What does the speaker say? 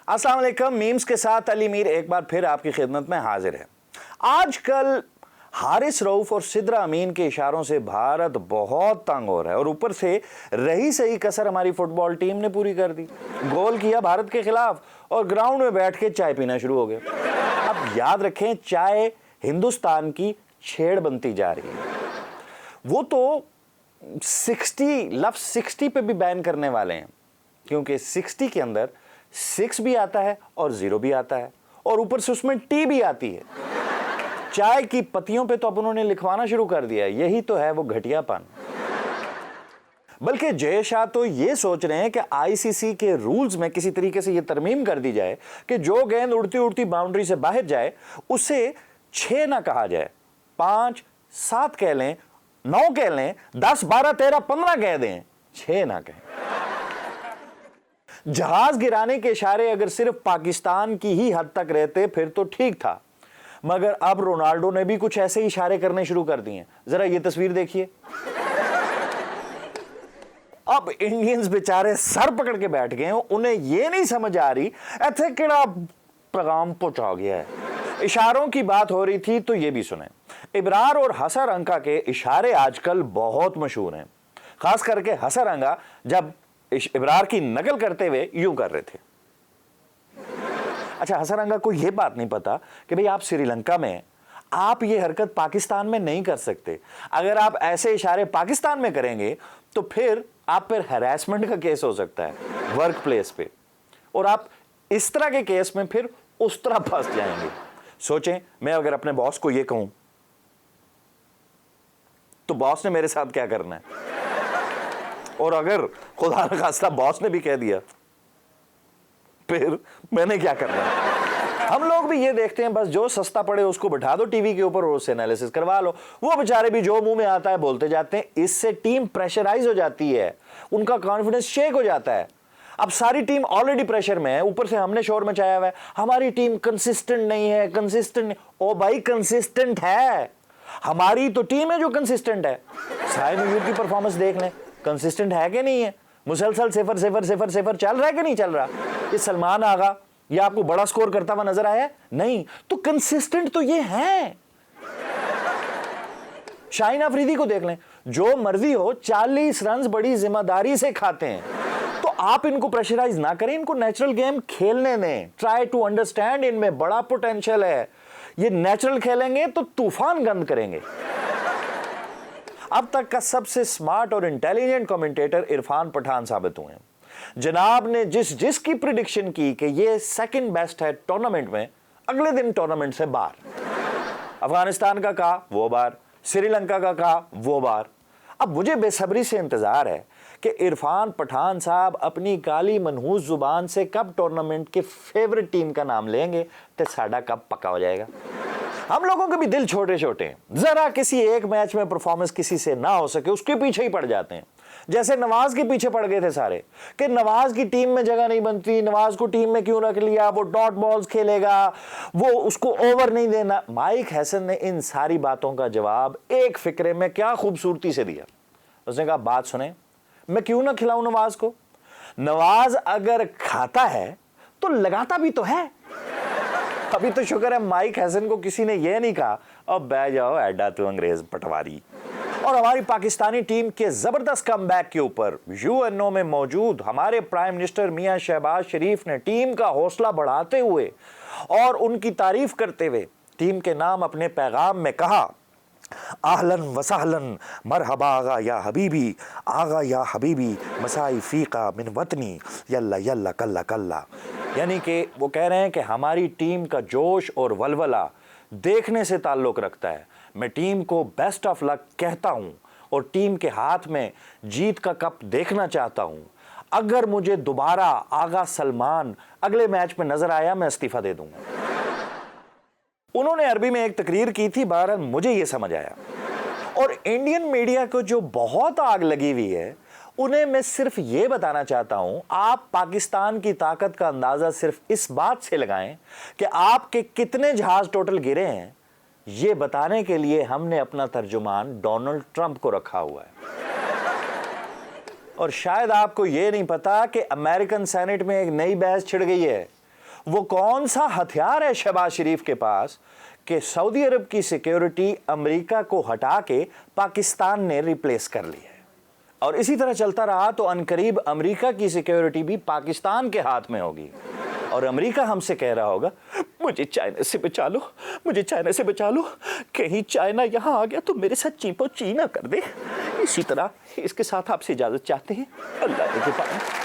अस्सलाम वालेकुम। मीम्स के साथ अली मीर एक बार फिर आपकी खिदमत में हाजिर है। आजकल हारिस रऊफ और सिद्रा अमीन के इशारों से भारत बहुत तंग हो रहा है और ऊपर से रही सही कसर हमारी फुटबॉल टीम ने पूरी कर दी। गोल किया भारत के खिलाफ और ग्राउंड में बैठ के चाय पीना शुरू हो गए। अब याद रखें, चाय हिंदुस्तान की छेड़ बनती जा रही है। वो तो 60 पे भी बैन करने वाले हैं, क्योंकि 60 के अंदर 6 भी आता है और 0 भी आता है और ऊपर से उसमें टी भी आती है। चाय की पत्तियों पे तो अब उन्होंने लिखवाना शुरू कर दिया। यही तो है वो घटियापन। बल्कि जय शाह तो ये सोच रहे हैं कि आईसीसी के रूल्स में किसी तरीके से ये तरमीम कर दी जाए कि जो गेंद उड़ती उड़ती बाउंड्री से बाहर जाए उसे 6 ना कहा जाए, 5, 7 कह लें, 9 कह लें, 10, 12, 13, 15 कह दें, 6 ना कहें। जहाज गिराने के इशारे अगर सिर्फ पाकिस्तान की ही हद तक रहते फिर तो ठीक था, मगर अब रोनाल्डो ने भी कुछ ऐसे इशारे करने शुरू कर दिए। जरा ये तस्वीर देखिए। अब इंडियंस बेचारे सर पकड़ के बैठ गए, उन्हें यह नहीं समझ आ रही ऐसे केड़ा पैगाम पहुंचा गया है। इशारों की बात हो रही थी तो ये भी सुने। इब्रार और हसरंगा के इशारे आजकल बहुत मशहूर हैं, खास करके हसरंगा जब इब्रार की नकल करते हुए यूं कर रहे थे। अच्छा, हसरंगा को यह बात नहीं पता कि भाई आप श्रीलंका में आप ये हरकत पाकिस्तान में नहीं कर सकते। अगर आप ऐसे इशारे पाकिस्तान में करेंगे तो फिर आप पर हैरेसमेंट का केस हो सकता है वर्क प्लेस पे, और आप इस तरह के केस में फिर उस तरह फंस जाएंगे। सोचें, मैं अगर अपने बॉस को यह कहूं तो बॉस ने मेरे साथ क्या करना है, और अगर खुदा न खास्ता बॉस ने भी कह दिया फिर मैंने क्या करना है। हम लोग भी ये देखते हैं, बस जो सस्ता पड़े उसको बैठा दो टीवी के ऊपर और उससे एनालिसिस करवा लो। वो बेचारे भी जो मुंह में आता है बोलते जाते हैं। इससे टीम प्रेशराइज हो जाती है, उनका कॉन्फिडेंस शेक हो जाता है। अब सारी टीम ऑलरेडी प्रेशर में है, ऊपर से हमने शोर मचाया हुआ है हमारी टीम कंसिस्टेंट नहीं है, कंसिस्टेंट नहीं। ओ भाई, कंसिस्टेंट है, हमारी तो टीम है जो कंसिस्टेंट है। साय न्यूयॉर्क की परफॉर्मेंस देख लें, कंसिस्टेंट है कि नहीं है? मुसलसल 0 0 0 0 चल रहा है कि नहीं चल रहा? ये सलमान आगा ये आपको बड़ा स्कोर करता हुआ नजर आया? नहीं, तो कंसिस्टेंट तो ये है। शाहीन अफरीदी को देख लें, जो मर्जी हो 40 रन बड़ी जिम्मेदारी से खाते हैं। तो आप इनको प्रेशराइज ना करें, इनको नेचुरल गेम खेलने दें। ट्राई टू अंडरस्टैंड, इनमें बड़ा पोटेंशियल है। ये नेचुरल खेलेंगे तो तूफान गंद करेंगे। अब तक का सबसे स्मार्ट और इंटेलिजेंट कमेंटेटर इरफान पठान साबित हुए हैं। जनाब ने जिसकी प्रिडिक्शन की कि ये सेकंड बेस्ट है टूर्नामेंट में, अगले दिन टूर्नामेंट से बाहर। अफगानिस्तान का कहा वो बार, श्रीलंका का कहा वो बार। अब मुझे बेसब्री से इंतजार है कि इरफान पठान साहब अपनी काली मनहूस जुबान से कब टूर्नामेंट के फेवरेट टीम का नाम लेंगे तो साडा कब पक्का हो जाएगा। हम लोगों के भी दिल छोटे छोटे हैं, जरा किसी एक मैच में परफॉर्मेंस किसी से ना हो सके उसके पीछे ही पड़ जाते हैं। जैसे नवाज के पीछे पड़ गए थे सारे कि नवाज की टीम में जगह नहीं बनती, नवाज को टीम में क्यों रख लिया, वो डॉट बॉल्स खेलेगा, वो उसको ओवर नहीं देना। माइक हैसन ने इन सारी बातों का जवाब एक फिक्रे में क्या खूबसूरती से दिया। उसने कहा, बात सुने, मैं क्यों ना खिलाऊं नवाज को? नवाज अगर खाता है तो लगाता भी तो है। अभी तो शुक्र है माइक हैसन को किसी ने यह नहीं कहा अब बह जाओ एडा तू अंग्रेज पटवारी। और हमारी पाकिस्तानी टीम के जबरदस्त कमबैक के ऊपर यूएनओ में मौजूद हमारे प्राइम मिनिस्टर मियां शहबाज शरीफ ने टीम का हौसला बढ़ाते हुए और उनकी तारीफ करते हुए टीम के नाम अपने पैगाम में कहा, आहलन वसहलन मरहबा आगा या हबीबी, आगा या हबीबी मसाई फीका मिन वतनी यल्ला यल्ला कल्ला कल्ला। यानी कि वो कह रहे हैं कि हमारी टीम का जोश और वलवला देखने से ताल्लुक़ रखता है। मैं टीम को बेस्ट ऑफ लक कहता हूं और टीम के हाथ में जीत का कप देखना चाहता हूं। अगर मुझे दोबारा आगा सलमान अगले मैच में नजर आया मैं इस्तीफा दे दूंगा। उन्होंने अरबी में एक तकरीर की थी, बहरहाल मुझे यह समझ आया। और इंडियन मीडिया को जो बहुत आग लगी हुई है उन्हें मैं सिर्फ ये बताना चाहता हूं, आप पाकिस्तान की ताकत का अंदाजा सिर्फ इस बात से लगाएं कि आपके कितने जहाज टोटल गिरे हैं। ये बताने के लिए हमने अपना तर्जुमान डोनाल्ड ट्रंप को रखा हुआ है। और शायद आपको यह नहीं पता कि अमेरिकन सेनेट में एक नई बहस छिड़ गई है वो कौन सा हथियार है शहबाज शरीफ के पास कि सऊदी अरब की सिक्योरिटी अमेरिका को हटा के पाकिस्तान ने रिप्लेस कर ली है, और इसी तरह चलता रहा तो अनकरीब अमेरिका की सिक्योरिटी भी पाकिस्तान के हाथ में होगी, और अमेरिका हमसे कह रहा होगा मुझे चाइना से बचा लो, मुझे चाइना से बचा लो, कहीं चाइना यहाँ आ गया तो मेरे साथ चीपो ची ना कर दे। इसी तरह इसके साथ आपसे इजाजत चाहते हैं। अल्लाह के पास।